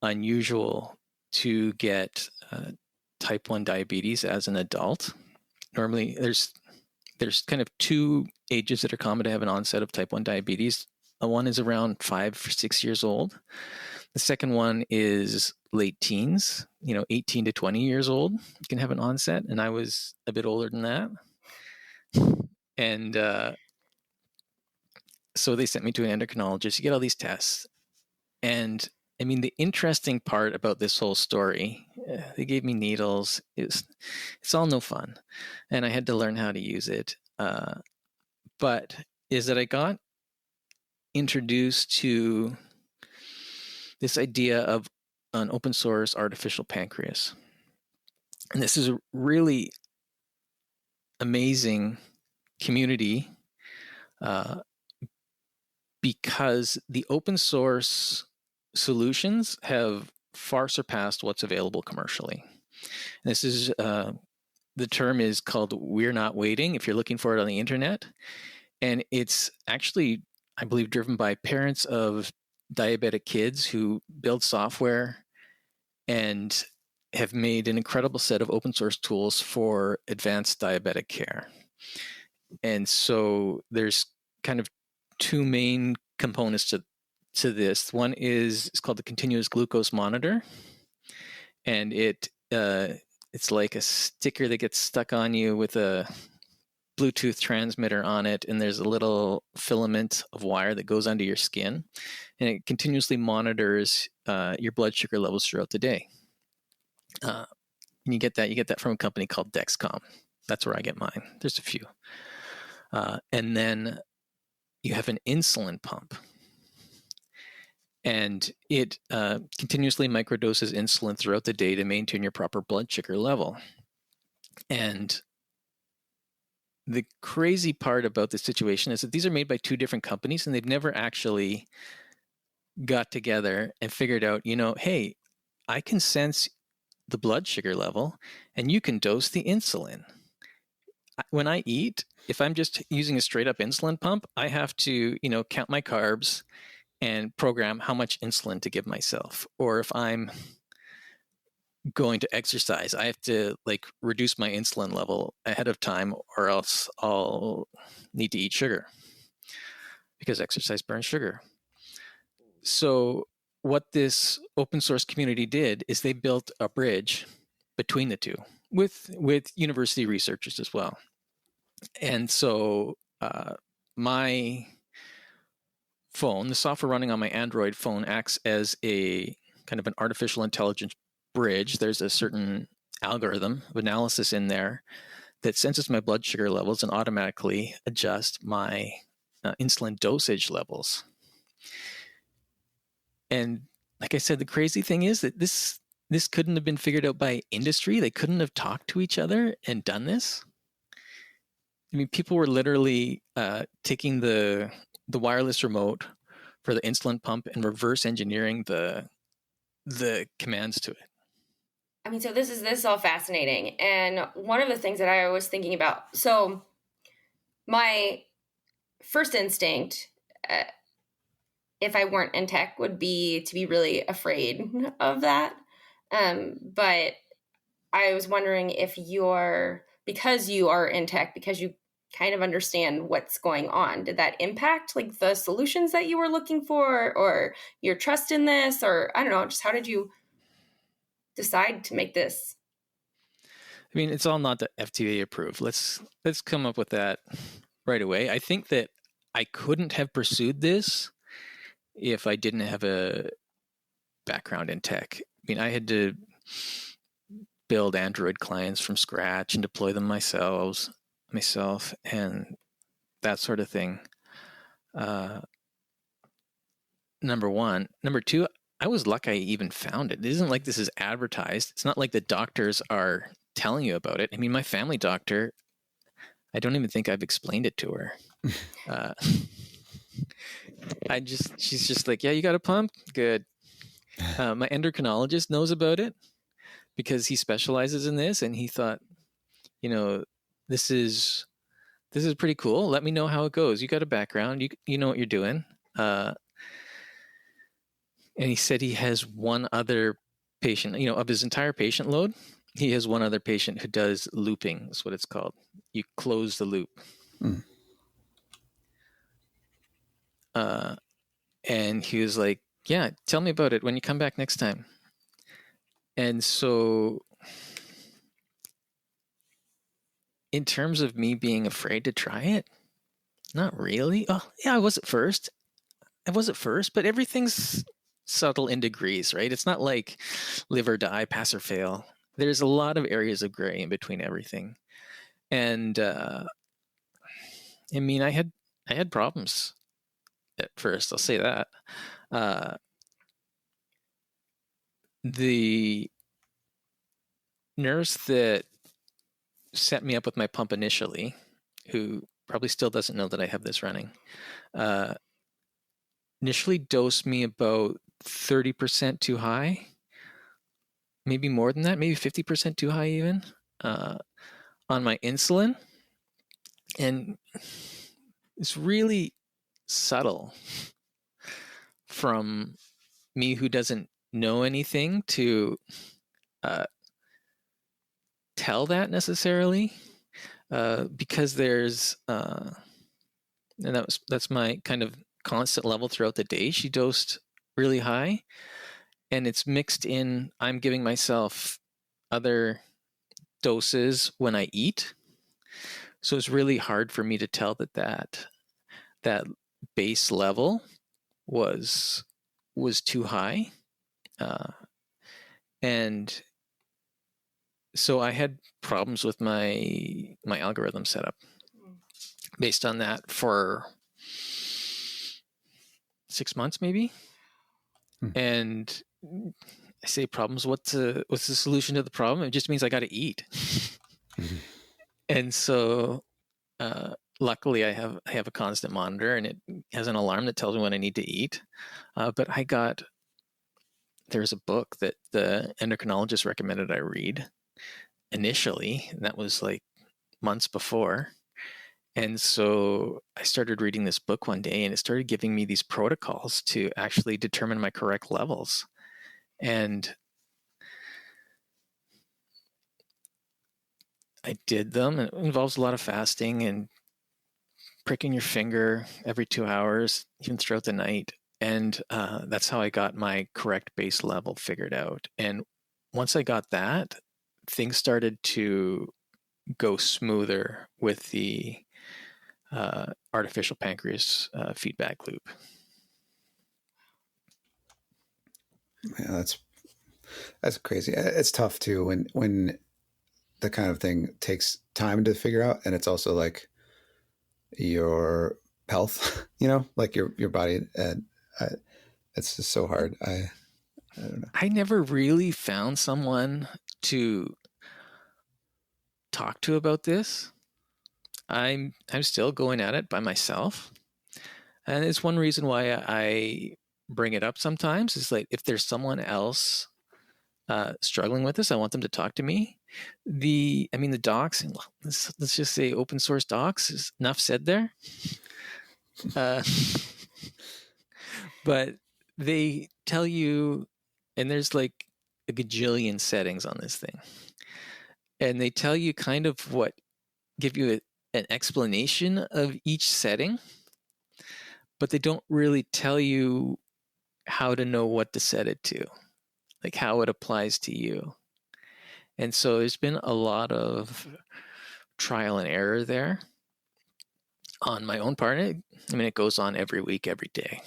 unusual to get type 1 diabetes as an adult. Normally, there's kind of 2 ages that are common to have an onset of type 1 diabetes. One is around 5 or 6 years old. The second one is late teens, 18 to 20 years old. You can have an onset, and I was a bit older than that. And so they sent me to an endocrinologist. You get all these tests. And I mean, the interesting part about this whole story, they gave me needles. It's all no fun. And I had to learn how to use it. But is that I got introduced to this idea of an open source artificial pancreas. And this is a really amazing community because the open source solutions have far surpassed what's available commercially. And this is the term is called "We're Not Waiting" if you're looking for it on the internet. And it's actually, I believe, driven by parents of diabetic kids who build software and have made an incredible set of open source tools for advanced diabetic care. And so there's kind of two main components to this. One is it's called the continuous glucose monitor, and it's like a sticker that gets stuck on you with a Bluetooth transmitter on it, and there's a little filament of wire that goes under your skin, and it continuously monitors your blood sugar levels throughout the day. And you get that from a company called Dexcom. That's where I get mine. There's a few. And then you have an insulin pump, and it continuously microdoses insulin throughout the day to maintain your proper blood sugar level. And the crazy part about this situation is that these are made by two different companies, and they've never actually got together and figured out, hey, I can sense the blood sugar level and you can dose the insulin. When I eat, if I'm just using a straight up insulin pump, I have to, count my carbs and program how much insulin to give myself. Or if I'm going to exercise, I have to reduce my insulin level ahead of time, or else I'll need to eat sugar because exercise burns sugar. So what this open source community did is they built a bridge between the two with university researchers as well. And so my phone, the software running on my Android phone, acts as a kind of an artificial intelligence bridge. There's a certain algorithm of analysis in there that senses my blood sugar levels and automatically adjusts my insulin dosage levels. And like I said, the crazy thing is that this couldn't have been figured out by industry. They couldn't have talked to each other and done this. I mean, people were literally taking the wireless remote for the insulin pump and reverse engineering the commands to it.
I mean, so this is all fascinating. And one of the things that I was thinking about, so my first instinct, if I weren't in tech, would be to be really afraid of that. But I was wondering if because you are in tech, because you kind of understand what's going on, did that impact the solutions that you were looking for, or your trust in this, or I don't know, just how did you decide to make this?
I mean, it's all not the FDA approved. Let's come up with that right away. I think that I couldn't have pursued this if I didn't have a background in tech. I mean, I had to build Android clients from scratch and deploy them myself and that sort of thing. Number one. Number two, I was lucky I even found it. It isn't like this is advertised. It's not like the doctors are telling you about it. I mean, my family doctor, I don't even think I've explained it to her. She's just like, yeah, you got a pump? Good. My endocrinologist knows about it because he specializes in this, and he thought, this is pretty cool. Let me know how it goes. You got a background. You know what you're doing. And he said he has one other patient, of his entire patient load, he has one other patient who does looping. That's what it's called. You close the loop. Mm. And he was like, yeah, tell me about it when you come back next time. And so in terms of me being afraid to try it, not really. Oh, yeah, I was at first, but everything's subtle in degrees, right? It's not like live or die, pass or fail. There's a lot of areas of gray in between everything. And I mean, I had problems at first, I'll say that. The nurse that set me up with my pump initially, who probably still doesn't know that I have this running, initially dosed me about 30% too high, maybe more than that, maybe 50% too high even, on my insulin. And it's really subtle from me who doesn't know anything to tell that necessarily, because there's and that's my kind of constant level throughout the day. She dosed really high, and it's mixed in. I'm giving myself other doses when I eat, so it's really hard for me to tell that base level was too high, and so I had problems with my algorithm setup based on that for 6 months maybe. And I say problems, what's the solution to the problem? It just means I got to eat. And so luckily I have a constant monitor, and it has an alarm that tells me when I need to eat. But there's a book that the endocrinologist recommended I read initially, and that was like months before. And so I started reading this book one day, and it started giving me these protocols to actually determine my correct levels. And I did them. It involves a lot of fasting and pricking your finger every 2 hours, even throughout the night. And that's how I got my correct base level figured out. And once I got that, things started to go smoother with the artificial pancreas feedback loop.
Yeah, that's crazy. It's tough too when the kind of thing takes time to figure out, and it's also like your health, like your body, and it's just so hard. I don't know.
I never really found someone to talk to about this. I'm still going at it by myself, and it's one reason why I bring it up sometimes. Is like, if there's someone else struggling with this, I want them to talk to me. The docs, let's just say open source docs, is enough said there. But they tell you, and there's like a gajillion settings on this thing, and they tell you kind of give you an explanation of each setting, but they don't really tell you how to know what to set it to, like how it applies to you. And so there's been a lot of trial and error there on my own part. It goes on every week, every day,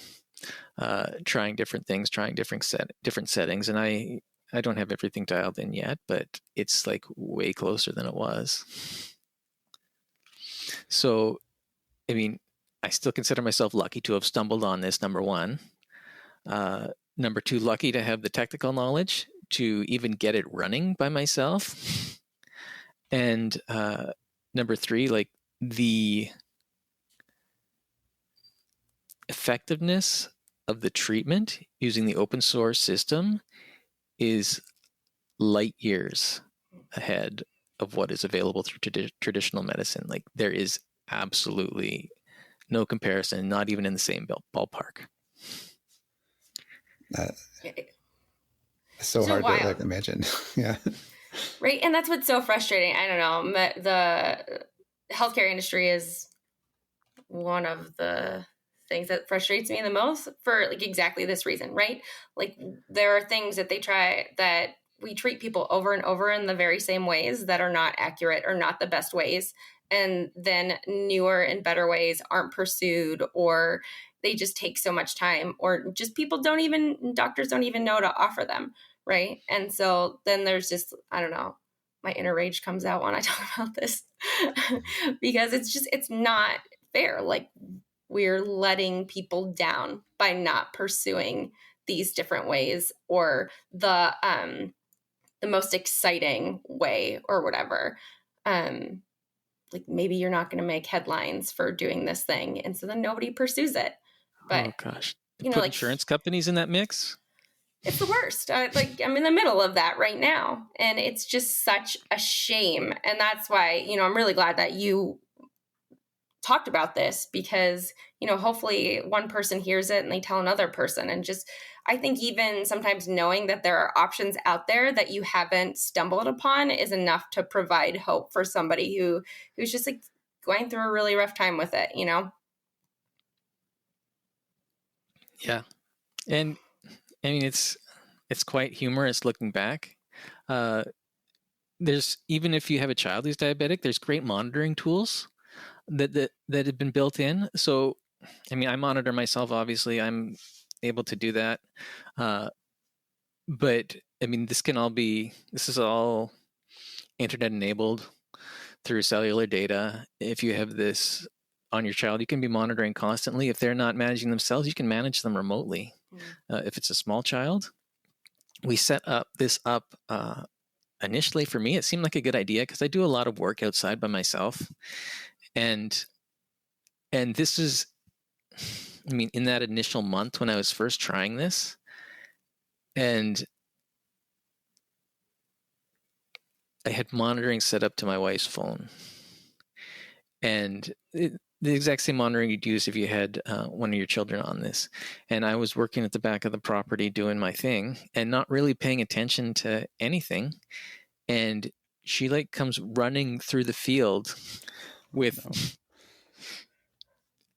trying different things, trying different settings. And I don't have everything dialed in yet, but it's like way closer than it was. So, I still consider myself lucky to have stumbled on this, number one. Number two, lucky to have the technical knowledge to even get it running by myself. And number three, like the effectiveness of the treatment using the open source system is light years ahead of what is available through traditional medicine. Like, there is absolutely no comparison, not even in the same ballpark.
So hard to like imagine. Yeah.
Right. And that's what's so frustrating. I don't know. The healthcare industry is one of the things that frustrates me the most for like exactly this reason, right? Like, there are things that they try that we treat people over and over in the very same ways that are not accurate or not the best ways. And then newer and better ways aren't pursued, or they just take so much time, or just doctors don't even know to offer them. Right. And so then there's just, I don't know, my inner rage comes out when I talk about this because it's not fair. Like, we're letting people down by not pursuing these different ways, or the most exciting way, or whatever. Like, maybe you're not going to make headlines for doing this thing, and so then nobody pursues it. But
oh gosh,
put
like insurance companies in that mix.
It's the worst. Like, I'm in the middle of that right now, and it's just such a shame. And that's why, I'm really glad that you talked about this, because, hopefully one person hears it and they tell another person. And just, I think even sometimes knowing that there are options out there that you haven't stumbled upon is enough to provide hope for somebody who's just like going through a really rough time with it, you know?
Yeah. And I mean, it's quite humorous looking back. There's, even if you have a child who's diabetic, there's great monitoring tools that have been built in. So, I mean, I monitor myself, obviously I'm able to do that. But I mean, this is all internet enabled through cellular data. If you have this on your child, you can be monitoring constantly. If they're not managing themselves, you can manage them remotely. If it's a small child, we set this up initially. For me, it seemed like a good idea because I do a lot of work outside by myself. And this is, I mean, in that initial month when I was first trying this, and I had monitoring set up to my wife's phone. And the exact same monitoring you'd use if you had one of your children on this. And I was working at the back of the property doing my thing and not really paying attention to anything. And she like comes running through the field with,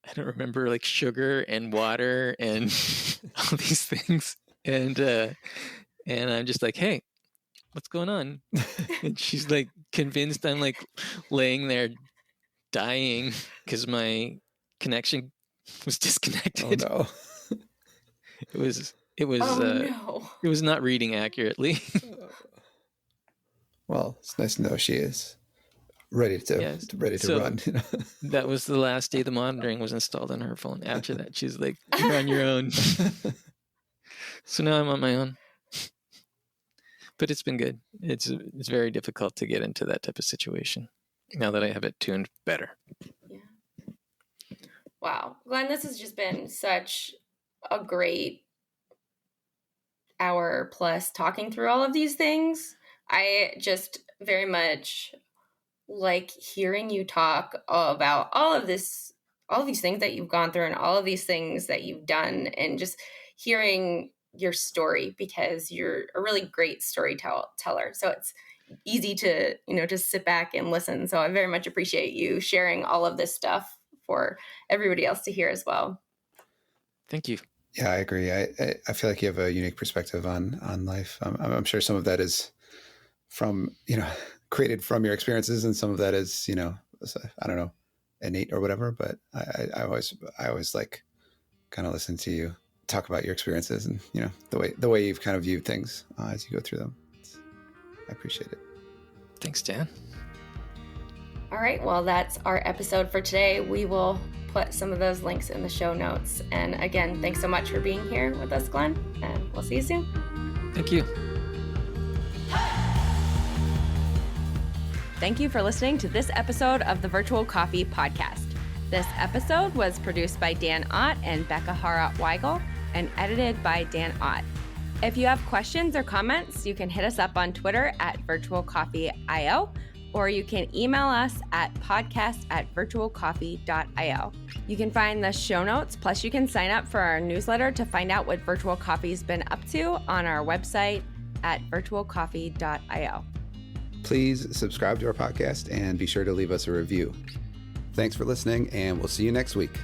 I don't remember, like sugar and water and all these things. And I'm just like, hey, what's going on? And she's like convinced I'm like laying there dying because my connection was disconnected.
Oh no.
It was
no.
It was not reading accurately.
Well, it's nice to know she is ready to run. You know?
That was the last day the monitoring was installed on her phone. After that, she's like, "You're on your own." So now I'm on my own. But it's been good. It's very difficult to get into that type of situation now that I have it tuned better.
Yeah. Wow. Glenn, this has just been such a great hour plus talking through all of these things. I just very much like hearing you talk about all of these things that you've gone through and all of these things that you've done, and just hearing your story, because you're a really great storyteller. So it's easy to, just sit back and listen. So I very much appreciate you sharing all of this stuff for everybody else to hear as well.
Thank you.
Yeah, I agree. I feel like you have a unique perspective on life. I'm sure some of that is from, created from your experiences, and some of that is, I don't know, innate or whatever. But I always like kind of listen to you talk about your experiences and, the way you've kind of viewed things as you go through them. I appreciate it.
Thanks, Dan.
All right. Well, that's our episode for today. We will put some of those links in the show notes. And again, thanks so much for being here with us, Glenn, and we'll see you soon.
Thank you.
Thank you for listening to this episode of the Virtual Coffee Podcast. This episode was produced by Dan Ott and Bekah Weigel and edited by Dan Ott. If you have questions or comments, you can hit us up on Twitter at virtualcoffee.io, or you can email us at podcast@virtualcoffee.io. You can find the show notes, plus you can sign up for our newsletter to find out what Virtual Coffee's been up to on our website at virtualcoffee.io.
Please subscribe to our podcast and be sure to leave us a review. Thanks for listening, and we'll see you next week.